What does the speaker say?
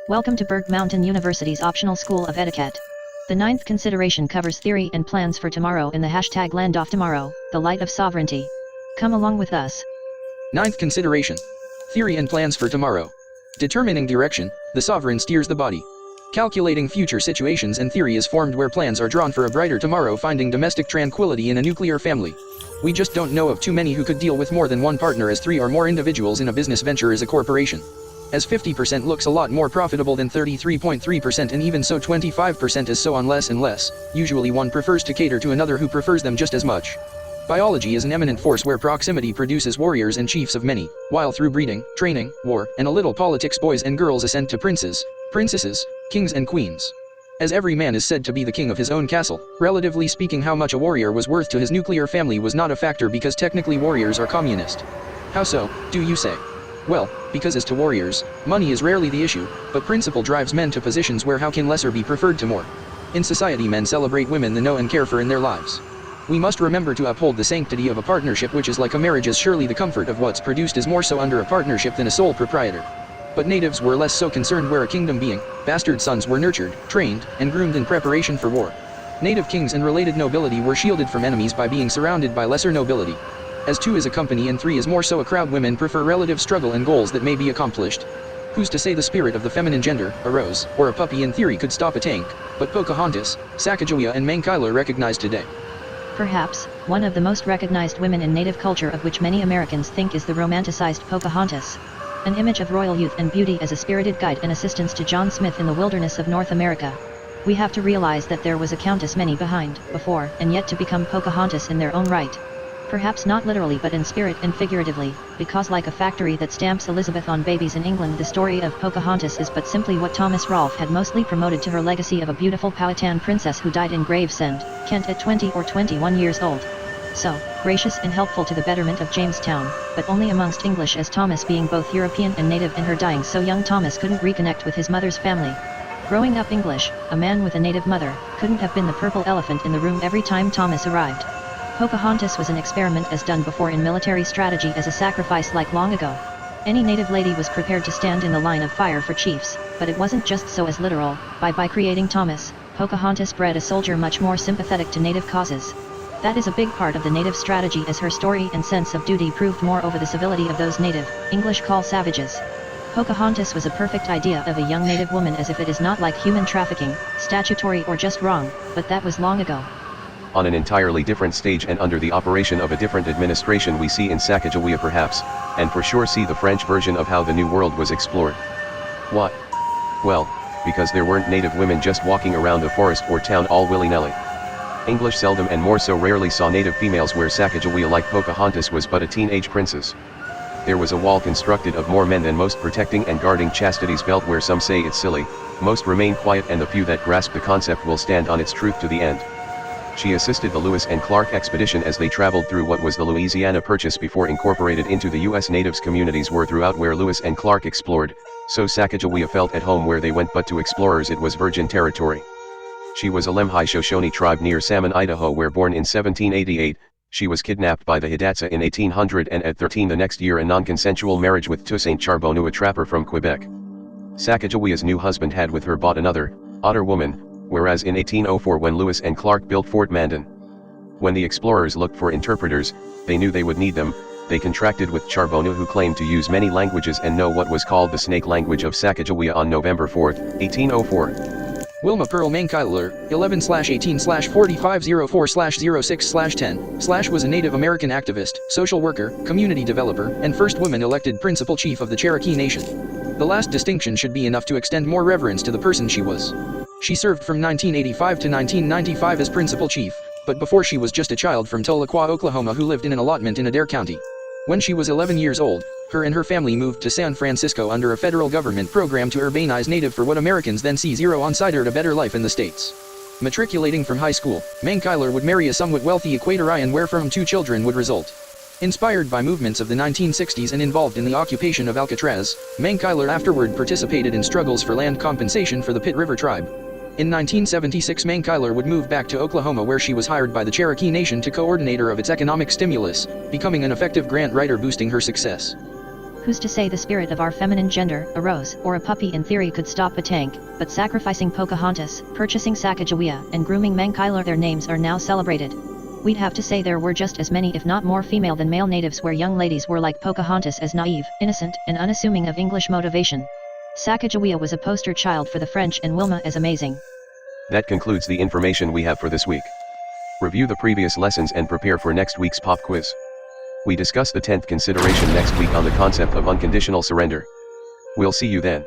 Welcome to Berg Mountain University's optional School of Etiquette. The ninth consideration covers theory and plans for tomorrow in the hashtag Land of Tomorrow, the light of sovereignty. Come along with us. Ninth consideration. Theory and plans for tomorrow. Determining direction, the sovereign steers the body. Calculating future situations and theory is formed where plans are drawn for a brighter tomorrow, finding domestic tranquility in a nuclear family. We just don't know of too many who could deal with more than one partner, as 3 or more individuals in a business venture is a corporation. As 50% looks a lot more profitable than 33.3%, and even so 25% is so on less and less. Usually one prefers to cater to another who prefers them just as much. Biology is an eminent force where proximity produces warriors and chiefs of many, while through breeding, training, war, and a little politics boys and girls ascend to princes, princesses, kings and queens. As every man is said to be the king of his own castle, relatively speaking, how much a warrior was worth to his nuclear family was not a factor, because technically warriors are communist. How so, do you say? Well, because as to warriors, money is rarely the issue, but principle drives men to positions where how can lesser be preferred to more. In society, men celebrate women they know and care for in their lives. We must remember to uphold the sanctity of a partnership, which is like a marriage, as surely the comfort of what's produced is more so under a partnership than a sole proprietor. But natives were less so concerned, where a kingdom being, bastard sons were nurtured, trained, and groomed in preparation for war. Native kings and related nobility were shielded from enemies by being surrounded by lesser nobility. As 2 is a company and 3 is more so a crowd, women prefer relative struggle and goals that may be accomplished. Who's to say the spirit of the feminine gender, a rose, or a puppy in theory could stop a tank, but Pocahontas, Sacagawea and Mankiller recognized today. Perhaps, one of the most recognized women in native culture, of which many Americans think, is the romanticized Pocahontas. An image of royal youth and beauty as a spirited guide and assistance to John Smith in the wilderness of North America. We have to realize that there was a countless many behind, before, and yet to become Pocahontas in their own right. Perhaps not literally but in spirit and figuratively, because like a factory that stamps Elizabeth on babies in England, the story of Pocahontas is but simply what Thomas Rolfe had mostly promoted to her legacy of a beautiful Powhatan princess who died in Gravesend, Kent at 20 or 21 years old. So, gracious and helpful to the betterment of Jamestown, but only amongst English, as Thomas being both European and native, and her dying so young Thomas couldn't reconnect with his mother's family. Growing up English, a man with a native mother couldn't have been the purple elephant in the room every time Thomas arrived. Pocahontas was an experiment as done before in military strategy as a sacrifice like long ago. Any native lady was prepared to stand in the line of fire for chiefs, but it wasn't just so as literal. By creating Thomas, Pocahontas bred a soldier much more sympathetic to native causes. That is a big part of the native strategy, as her story and sense of duty proved more over the civility of those native, English call savages. Pocahontas was a perfect idea of a young native woman, as if it is not like human trafficking, statutory or just wrong, but that was long ago. On an entirely different stage and under the operation of a different administration, we see in Sacagawea perhaps, and for sure see the French version of how the New World was explored. Why? Well, because there weren't native women just walking around a forest or town all willy-nilly. English seldom and more so rarely saw native females, where Sacagawea, like Pocahontas, was but a teenage princess. There was a wall constructed of more men than most, protecting and guarding chastity's belt, where some say it's silly, most remain quiet, and the few that grasp the concept will stand on its truth to the end. She assisted the Lewis and Clark expedition as they traveled through what was the Louisiana Purchase before incorporated into the U.S. Natives communities were throughout where Lewis and Clark explored, so Sacagawea felt at home where they went, but to explorers it was virgin territory. She was a Lemhi Shoshone tribe near Salmon, Idaho, where born in 1788, she was kidnapped by the Hidatsa in 1800, and at 13 the next year a non-consensual marriage with Toussaint Charbonneau, a trapper from Quebec. Sacagawea's new husband had with her bought another, Otter woman, whereas in 1804, when Lewis and Clark built Fort Mandan. When the explorers looked for interpreters, they knew they would need them. They contracted with Charbonneau, who claimed to use many languages and know what was called the snake language of Sacagawea. On November 4, 1804. Wilma Pearl Mankiller, 11/18/4504/06/10, was a Native American activist, social worker, community developer, and first woman elected principal chief of the Cherokee Nation. The last distinction should be enough to extend more reverence to the person she was. She served from 1985 to 1995 as principal chief, but before she was just a child from Tahlequah, Oklahoma, who lived in an allotment in Adair County. When she was 11 years old, her and her family moved to San Francisco under a federal government program to urbanize Native for what Americans then see considered a better life in the States. Matriculating from high school, Mankiller would marry a somewhat wealthy Equatorian, where from 2 children would result. Inspired by movements of the 1960s and involved in the occupation of Alcatraz, Mankiller afterward participated in struggles for land compensation for the Pitt River tribe. In 1976, Mankiller would move back to Oklahoma, where she was hired by the Cherokee Nation to coordinator of its economic stimulus, becoming an effective grant writer, boosting her success. Who's to say the spirit of our feminine gender, a rose or a puppy in theory could stop a tank, but sacrificing Pocahontas, purchasing Sacagawea, and grooming Mankiller, their names are now celebrated. We'd have to say there were just as many if not more female than male natives where young ladies were like Pocahontas as naive, innocent, and unassuming of English motivation. Sacagawea was a poster child for the French and Wilma as amazing. That concludes the information we have for this week. Review the previous lessons and prepare for next week's pop quiz. We discuss the 10th consideration next week on the concept of unconditional surrender. We'll see you then.